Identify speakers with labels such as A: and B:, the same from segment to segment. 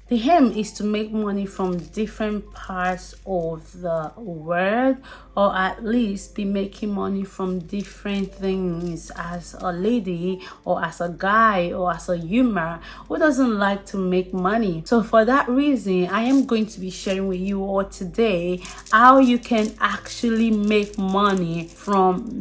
A: The aim is to make money from different parts of the world, or at least be making money from different things as a lady or as a guy or as a human who doesn't like to make money. So for that reason, I am going to be sharing with you all today how you can actually make money from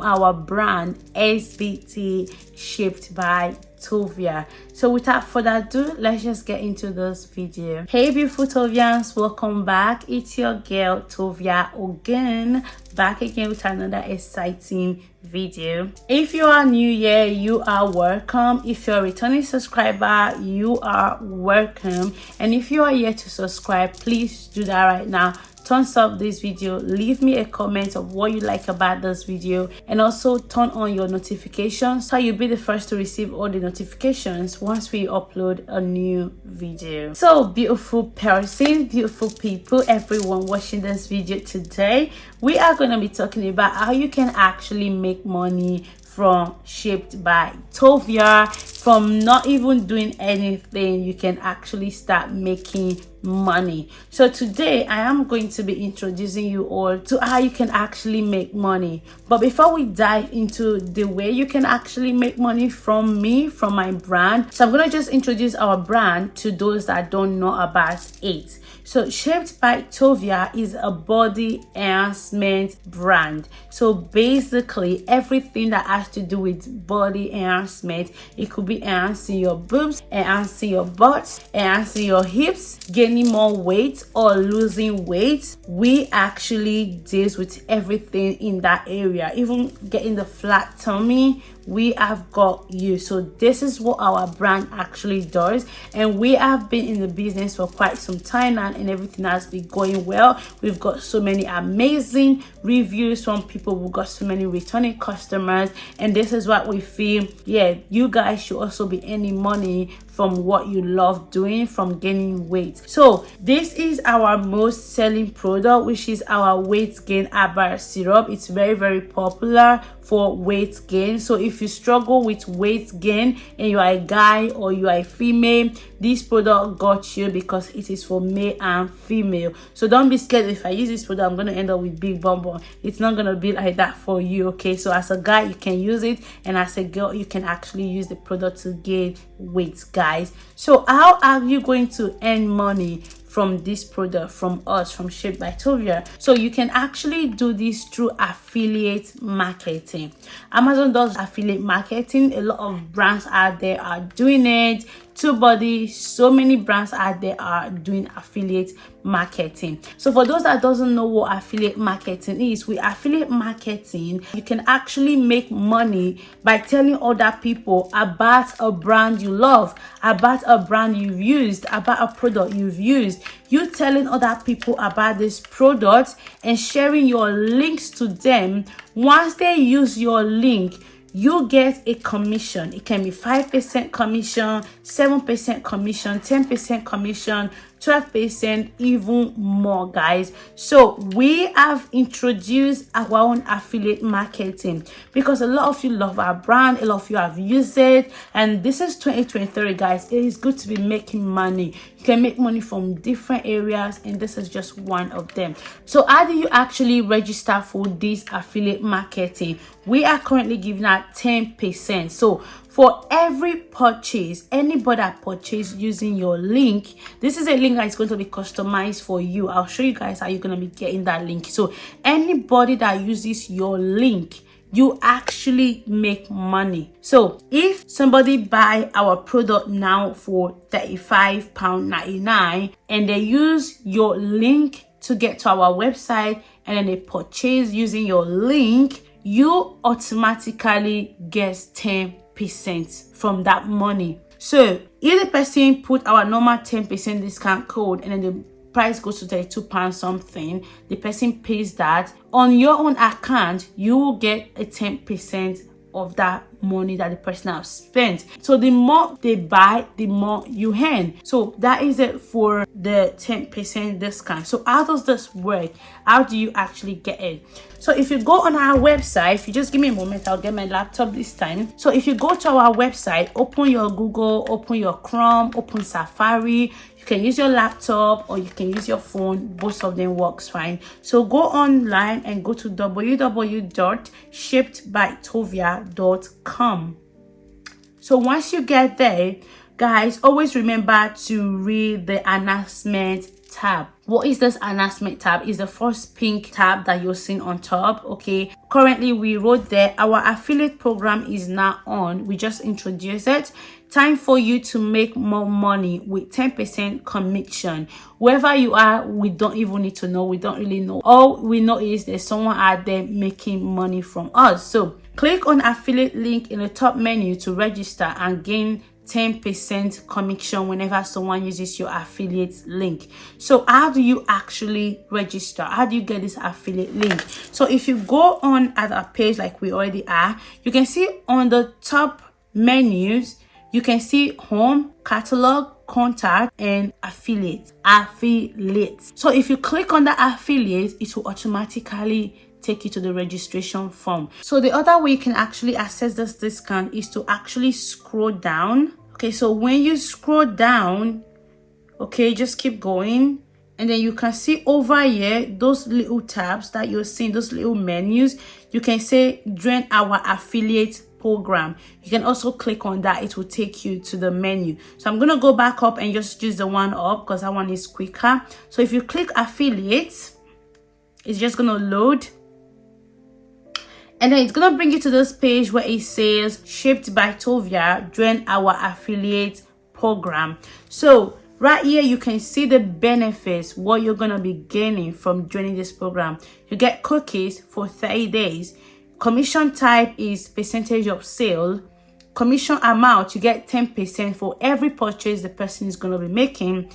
A: our brand SBT, shaped by Tovia. So without further ado, let's just get into this video. Hey beautiful Tovians, welcome back. It's your girl Tovia again, back again with another exciting video. If you are new here, you are welcome. If you're a returning subscriber, you are welcome. And if you are here to subscribe, please do that right now. Thumbs up this video, leave me a comment of what you like about this video, and also turn on your notifications so you'll be the first to receive all the notifications once we upload a new video. So beautiful person, beautiful people, everyone watching this video today, we are going to be talking about how you can actually make money from Shaped by Tovia. From not even doing anything, you can actually start making money. So today I am going to be introducing you all to how you can actually make money. But before we dive into the way you can actually make money from my brand, so I'm going to just introduce our brand to those that don't know about it. So Shaped by Tovia is a body enhancement brand. So basically everything that has to do with body enhancement, it could be enhancing your boobs, enhancing your butt, enhancing your hips, gaining more weight or losing weight. We actually deal with everything in that area, even getting the flat tummy. We have got you. So this is what our brand actually does, and we have been in the business for quite some time now, and everything has been going well. We've got so many amazing reviews from people. We've got so many returning customers, and this is what we feel, yeah, you guys should also be earning money from what you love doing, from gaining weight. So this is our most selling product, which is our weight gain herbal syrup. It's very popular for weight gain. So if you struggle with weight gain and you are a guy or you are a female, this product got you, because it is for male and female. So don't be scared. If I use this product, I'm going to end up with big bum bum. It's not going to be like that for you, okay? So as a guy, you can use it, and as a girl, you can actually use the product to gain weight, guys. So how are you going to earn money from this product, from us, from Shaped by Tovia? So you can actually do this through affiliate marketing. Amazon does affiliate marketing. A lot of brands out there are doing it. TubeBuddy, so many brands out there are doing affiliate marketing. So for those that doesn't know what affiliate marketing is, with affiliate marketing, you can actually make money by telling other people about a brand you love, about a brand you've used, about a product you've used. You telling other people about this product and sharing your links to them. Once they use your link, you get a commission. It can be 5% commission, 7% commission, 10% commission, 12%, even more, guys. So we have introduced our own affiliate marketing because a lot of you love our brand, a lot of you have used it, and this is 2023, guys. It is good to be making money. You can make money from different areas, and this is just one of them. So how do you actually register for this affiliate marketing? We are currently giving out 10%. So for every purchase, anybody that purchase using your link, this is a link that is going to be customized for you. I'll show you guys how you're going to be getting that link. So anybody that uses your link, you actually make money. So if somebody buy our product now for £35.99 and they use your link to get to our website, and then they purchase using your link, you automatically get 10% from that money. So if the person put our normal 10% discount code and then the price goes to £32 something, the person pays that on your own account, you will get a 10% of that money that the person has spent. So the more they buy, the more you earn. So that is it for the 10% discount. So how does this work? How do you actually get it? So if you go on our website, if you just give me a moment, I'll get my laptop this time. So if you go to our website, open your Google, open your Chrome, open Safari. You can use your laptop or you can use your phone. Both of them works fine. So go online and go to www.shippedbytovia.com. So once you get there, guys, always remember to read the announcement tab. What is this announcement tab? Is the first pink tab that you're seeing on top. Okay, currently we wrote there our affiliate program is now on. We just introduced it. Time for you to make more money with 10% commission. Wherever you are, we don't even need to know. We don't really know. All we know is there's someone out there making money from us. So click on affiliate link in the top menu to register and gain 10% commission whenever someone uses your affiliate link. So how do you actually register? How do you get this affiliate link? So if you go on at a page like we already are, you can see on the top menus, you can see home, catalog, contact, and affiliate. So if you click on the affiliate, it will automatically take you to the registration form. So the other way you can actually access this discount is to actually scroll down. Okay, so when you scroll down, okay, just keep going, and then you can see over here those little tabs that you're seeing, those little menus. You can say join our affiliate program. You can also click on that. It will take you to the menu. So I'm gonna go back up and just use the one up because that one is quicker. So if you click affiliate, it's just gonna load. And then it's going to bring you to this page where it says shipped by Tovia, join our affiliate program. So right here, you can see the benefits, what you're going to be gaining from joining this program. You get cookies for 30 days. Commission type is percentage of sale. Commission amount, you get 10% for every purchase the person is going to be making.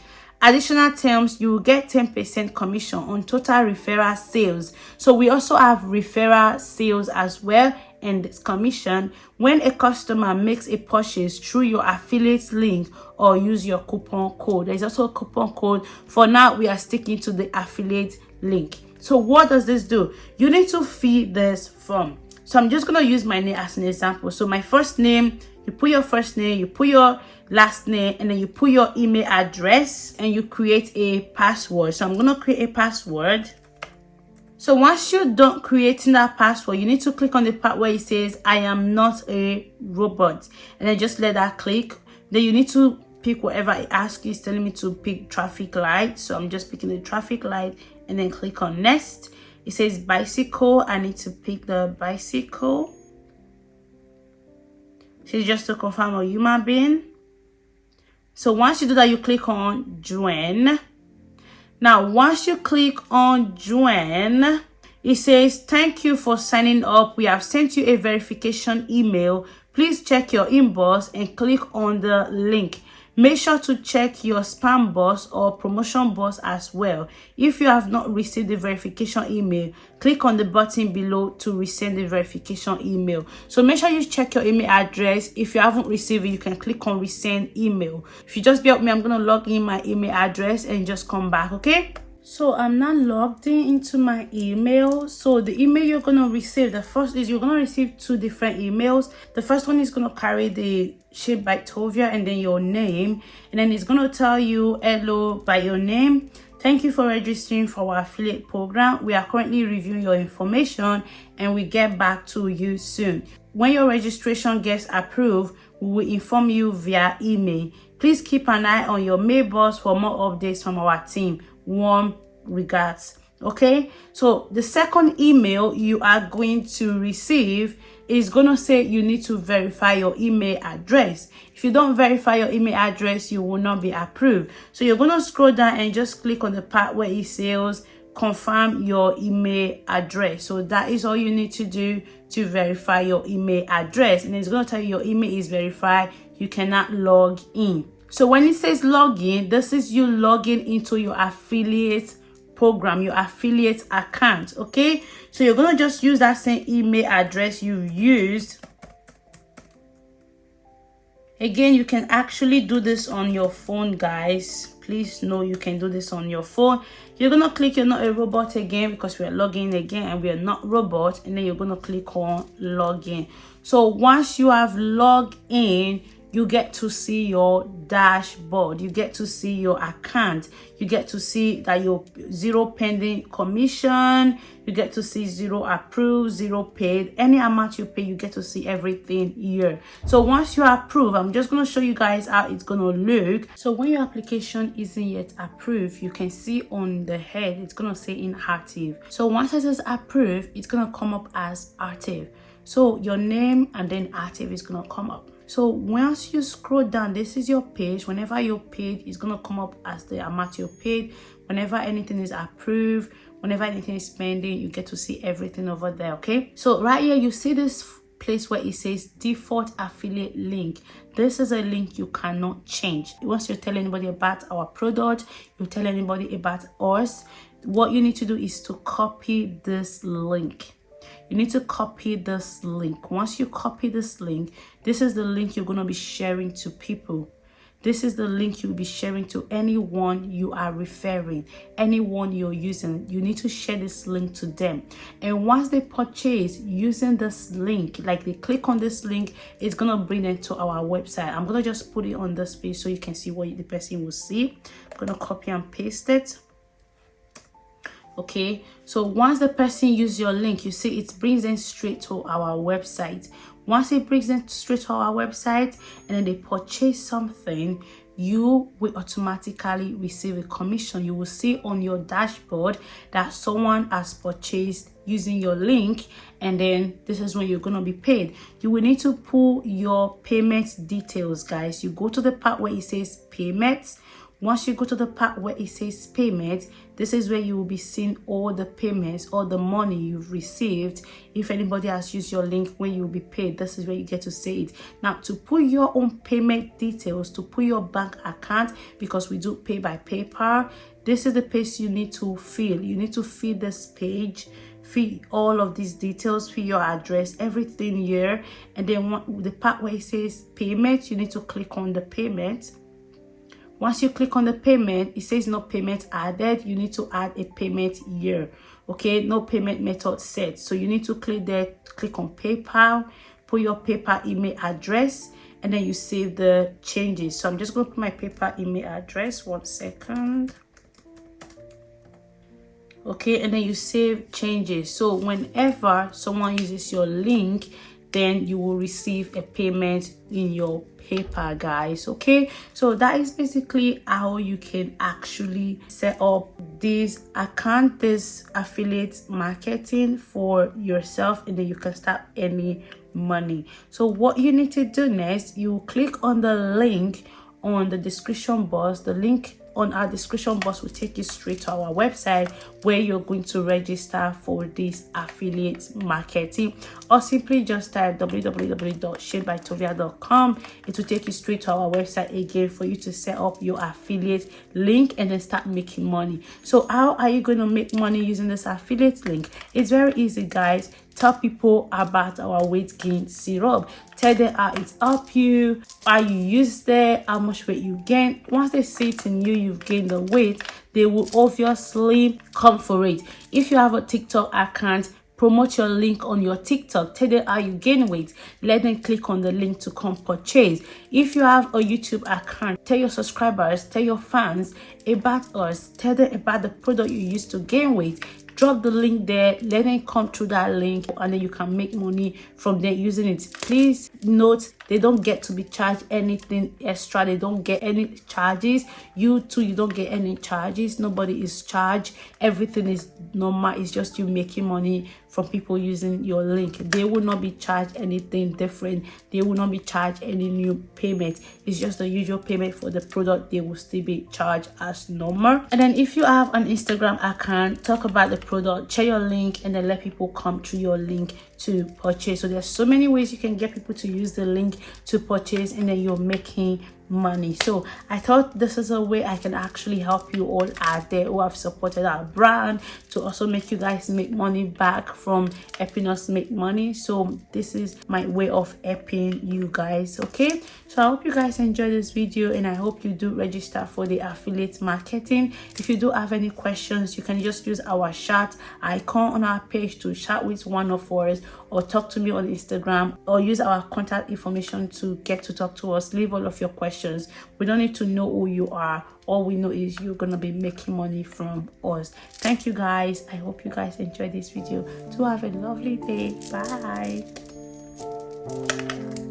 A: Additional terms, you will get 10% commission on total referral sales. So we also have referral sales as well, and this commission when a customer makes a purchase through your affiliate link or use your coupon code. There's also a coupon code. For now, we are sticking to the affiliate link. So what does this do? You need to fill this form. So I'm just going to use my name as an example. So my first name, you put your first name, you put your last name, and then you put your email address and you create a password. So I'm going to create a password. So once you're done creating that password, you need to click on the part where it says I am not a robot, and then just let that click. Then you need to pick whatever it asks you. It's telling me to pick traffic light, so I'm just picking the traffic light and then click on next. It says bicycle. I need to pick the bicycle. So just to confirm a human being. So once you do that, you click on join. Now once you click on join, it says thank you for signing up. We have sent you a verification email. Please check your inbox and click on the link. Make sure to check your spam box or promotion box as well. If you have not received the verification email, click on the button below to resend the verification email. So make sure you check your email address. If you haven't received it, you can click on resend email. If you just bear with me, I'm going to log in my email address and just come back, okay? So I'm now logged into my email. So the email you're going to receive, the first is you're going to receive two different emails. The first one is going to carry the shipped by Tovia and then your name, and then it's going to tell you hello by your name. Thank you for registering for our affiliate program. We are currently reviewing your information and we get back to you soon. When your registration gets approved, we will inform you via email. Please keep an eye on your mailbox for more updates from our team. Warm regards. Okay, so the second email you are going to receive is going to say you need to verify your email address. If you don't verify your email address, you will not be approved. So you're going to scroll down and just click on the part where it says confirm your email address. So that is all you need to do to verify your email address, and it's going to tell you your email is verified. You cannot log in. So when it says login, this is you logging into your affiliate program, your affiliate account. Okay, so you're going to just use that same email address you used Again, you can actually do this on your phone, guys. Please know you can do this on your phone. You're gonna click you're not a robot again, because we are logging again and we are not robot, and then you're gonna click on login. So once you have logged in, you get to see your dashboard, you get to see your account, you get to see that your 0 pending commission, you get to see 0 approved, 0 paid. Any amount you pay, you get to see everything here. So once you approve, I'm just going to show you guys how it's going to look. So when your application isn't yet approved, you can see on the head it's going to say inactive. So once it says approved, it's going to come up as active. So your name and then active is going to come up. So once you scroll down, this is your page. Whenever you're paid, it's going to come up as the amount you're paid. Whenever anything is approved, whenever anything is pending, you get to see everything over there. Okay, so right here you see this place where it says default affiliate link. This is a link you cannot change. Once you tell anybody about our product, you tell anybody about us, what you need to do is to copy this link. You need to copy this link. Once you copy this link, this is the link you're going to be sharing to people. This is the link you'll be sharing to anyone you are referring, anyone you're using. You need to share this link to them. And once they purchase using this link, like they click on this link, it's going to bring them to our website. I'm going to just put it on this page so you can see what the person will see. I'm going to copy and paste it. Okay, so once the person uses your link, you see it brings them straight to our website. Once it brings them straight to our website and then they purchase something, you will automatically receive a commission. You will see on your dashboard that someone has purchased using your link, and then this is when you're going to be paid. You will need to pull your payment details, guys. You go to the part where it says payments. Once you go to the part where it says payment, this is where you will be seeing all the payments, all the money you've received. If anybody has used your link, when you will be paid, this is where you get to see it. Now, to put your own payment details, to put your bank account, because we do pay by PayPal, this is the page you need to fill. You need to fill this page, fill all of these details, fill your address, everything here. And then the part where it says payment, you need to click on the payment. Once you click on the payment, it says no payment added. You need to add a payment here. Okay, no payment method set. So you need to click there, click on PayPal, put your PayPal email address, and then you save the changes. So I'm just going to put my PayPal email address. 1 second. Okay, and then you save changes. So whenever someone uses your link, then you will receive a payment in your PayPal, guys. Okay, so that is basically how you can actually set up this account, this affiliate marketing for yourself, and then you can start any money. So what you need to do next, you click on the link on the description box. The link on our description box will take you straight to our website where you're going to register for this affiliate marketing, or simply just type www.shadebytovia.com. It will take you straight to our website again for you to set up your affiliate link and then start making money. So how are you going to make money using this affiliate link? It's very easy, guys. Tell people about our weight gain syrup. Tell them how it helps you, how you use it, how much weight you gain. Once they see it in you, you've gained the weight, they will obviously come for it. If you have a TikTok account, promote your link on your TikTok. Tell them how you gain weight. Let them click on the link to come purchase. If you have a YouTube account, tell your subscribers, tell your fans about us. Tell them about the product you use to gain weight. Drop the link there, let them come through that link, and then you can make money from there using it. Please note, they don't get to be charged anything extra. They don't get any charges. You too, you don't get any charges. Nobody is charged. Everything is normal. It's just you making money from people using your link. They will not be charged anything different. They will not be charged any new payment. It's just the usual payment for the product. They will still be charged as normal. And then if you have an Instagram account, talk about the product, share your link, and then let people come to your link to purchase. So there's so many ways you can get people to use the link to purchase, and then you're making money. So I thought this is a way I can actually help you all out there who have supported our brand to also make you guys make money back from helping us make money. So this is my way of helping you guys. Okay, so I hope you guys enjoy this video, and I hope you do register for the affiliate marketing. If you do have any questions, you can just use our chat icon on our page to chat with one of us, or talk to me on Instagram, or use our contact information to get to talk to us. Leave all of your questions. We don't need to know who you are. All we know is you're gonna be making money from us. Thank you guys. I hope you guys enjoyed this video. Do have a lovely day. Bye.